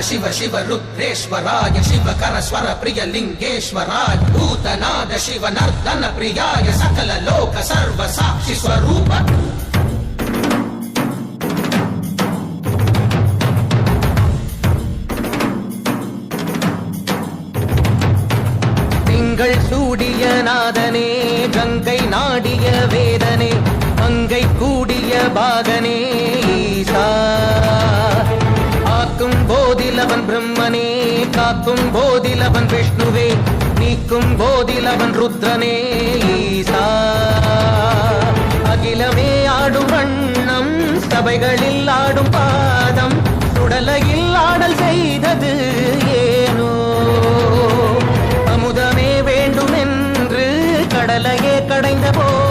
शिव शिव रुद्रेश्वराय शिवकर स्वर प्रिय लिंगेश्वराय भूतनाद शिव नर्दन प्रियाय सकल लोक सर्व साक्षि स्वरूप திங்கள் சூடிய நாதனே கங்கை நாடிய வேதனே மங்கை கூடிய பாகனே ஈசா ஆக்கும் போதிலவன் பிரம்மனே காக்கும் போதிலவன் விஷ்ணுவே நீக்கும் போதிலவன் ருத்ரனே ஈசா அகிலமே ஆடும் வண்ணம் சபைகளில் ஆடும்